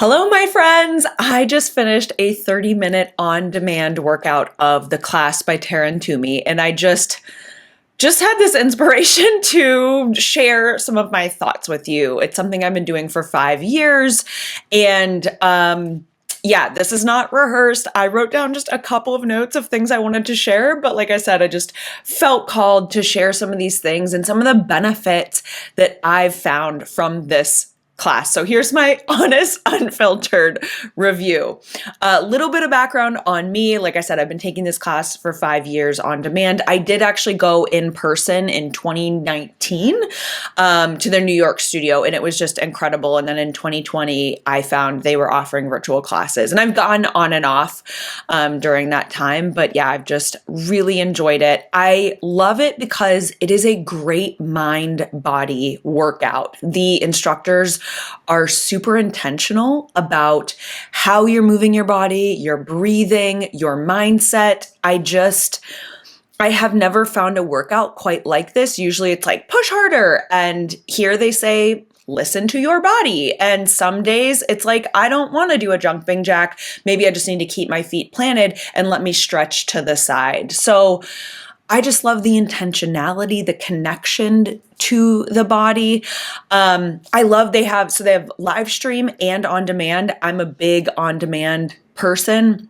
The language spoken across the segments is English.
Hello, my friends. I just finished a 30-minute on-demand workout of The Class by Taryn Toomey, and I just had this inspiration to share some of my thoughts with you. It's something I've been doing for 5 years, and yeah, this is not rehearsed. I wrote down just a couple of notes of things I wanted to share, but like I said, I just felt called to share some of these things and some of the benefits that I've found from this class. So here's my honest, unfiltered review. A little bit of background on me. Like I said, I've been taking this class for 5 years on demand. I did actually go in person in 2019 to their New York studio, and it was just incredible. And then in 2020, I found they were offering virtual classes, and I've gone on and off during that time. But yeah, I've just really enjoyed it. I love it because it is a great mind-body workout. The instructors are super intentional about how you're moving your body, your breathing, your mindset. I have never found a workout quite like this. Usually it's like push harder, and here they say listen to your body. And some days it's like, I don't want to do a jumping jack. Maybe I just need to keep my feet planted and let me stretch to the side. So I just love the intentionality, the connection to the body. I love they have live stream and on demand. I'm a big on demand person.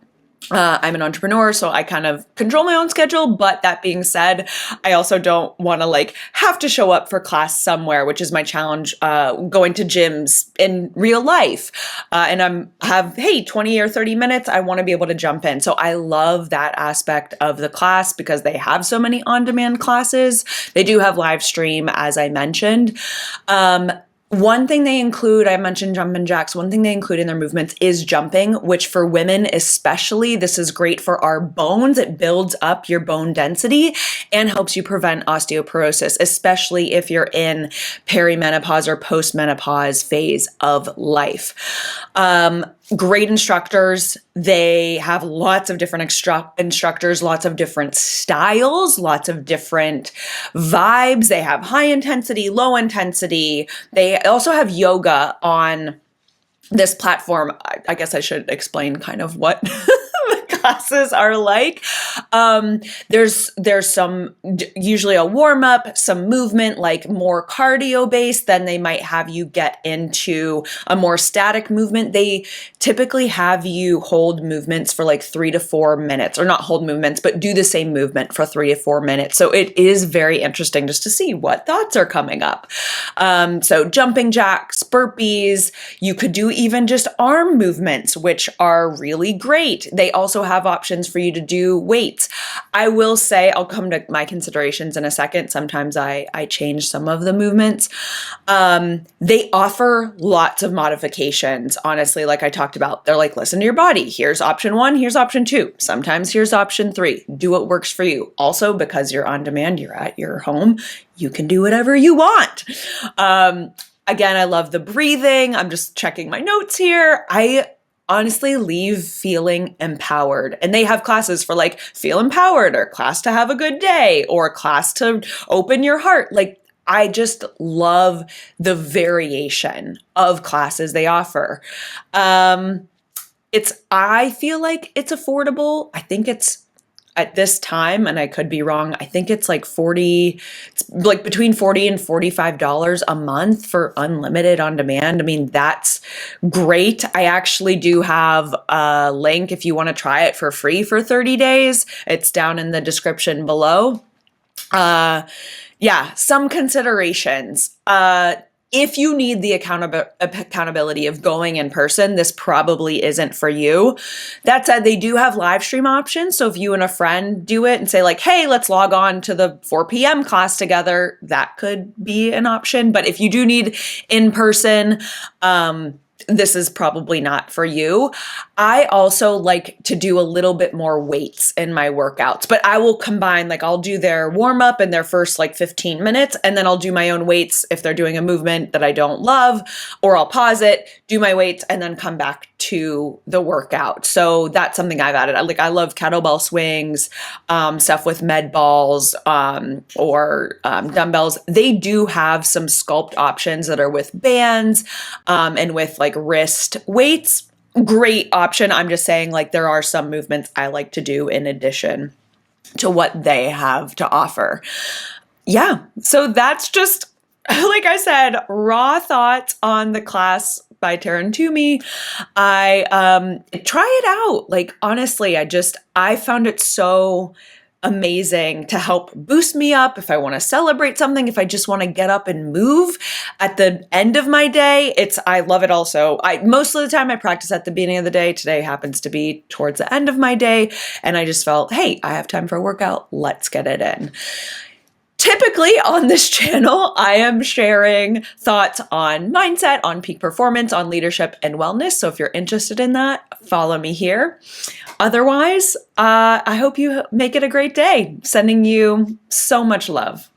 I'm an entrepreneur, so I kind of control my own schedule. But that being said, I also don't want to have to show up for class somewhere, which is my challenge, going to gyms in real life. And hey, 20 or 30 minutes, I want to be able to jump in. So I love that aspect of the class because they have so many on-demand classes. They do have live stream, as I mentioned. One thing they include, I mentioned jumping jacks, one thing they include in their movements is jumping, which for women especially, this is great for our bones. It builds up your bone density and helps you prevent osteoporosis, especially if you're in perimenopause or postmenopause phase of life. Great instructors. They have lots of different instructors, lots of different styles, lots of different vibes. They have high intensity, low intensity. They also have yoga on this platform. I guess I should explain kind of what the classes are like. There's some, usually a warm up, some movement, like more cardio based. Then they might have you get into a more static movement. They typically have you hold movements for like 3 to 4 minutes, or not hold movements, but do the same movement for 3 to 4 minutes. So it is very interesting just to see what thoughts are coming up. So jumping jacks, burpees, you could do even just arm movements, which are really great. They also have options for you to do weights. I will say, I'll come to my considerations in a second. Sometimes I change some of the movements. They offer lots of modifications. Honestly, like I talked about, they're like, listen to your body. Here's option 1, here's option 2. Sometimes here's option 3. Do what works for you. Also, because you're on demand, you're at your home, you can do whatever you want. Again, I love the breathing. I'm just checking my notes here. I honestly leave feeling empowered. And they have classes for like feel empowered, or class to have a good day, or class to open your heart. Like, I just love the variation of classes they offer. I feel like it's affordable. I think it's at this time, and I could be wrong, I think it's like it's like between $40 and $45 a month for unlimited on demand. I mean, that's great. I actually do have a link if you want to try it for free for 30 days. It's down in the description below. Yeah, some considerations. If you need the accountability of going in person, this probably isn't for you. That said, they do have live stream options. So if you and a friend do it and say like, hey, let's log on to the 4 p.m. class together, that could be an option. But if you do need in person, this is probably not for you. I also like to do a little bit more weights in my workouts, but I will combine, like I'll do their warm up in their first like 15 minutes, and then I'll do my own weights if they're doing a movement that I don't love, or I'll pause it, do my weights, and then come back to the workout. So that's something I've added. Like I love kettlebell swings, stuff with med balls, or dumbbells. They do have some sculpt options that are with bands, and with like wrist weights. Great option. I'm just saying, like, there are some movements I like to do in addition to what they have to offer. Yeah. So that's just, like I said, raw thoughts on the class by Taryn Toomey. I try it out. Like, honestly, I found it so amazing to help boost me up if I want to celebrate something, if I just want to get up and move at the end of my day. I love it also. Most of the time I practice at the beginning of the day. Today happens to be towards the end of my day. And I just felt, hey, I have time for a workout. Let's get it in. Typically on this channel, I am sharing thoughts on mindset, on peak performance, on leadership and wellness. So if you're interested in that, follow me here. Otherwise, I hope you make it a great day. Sending you so much love.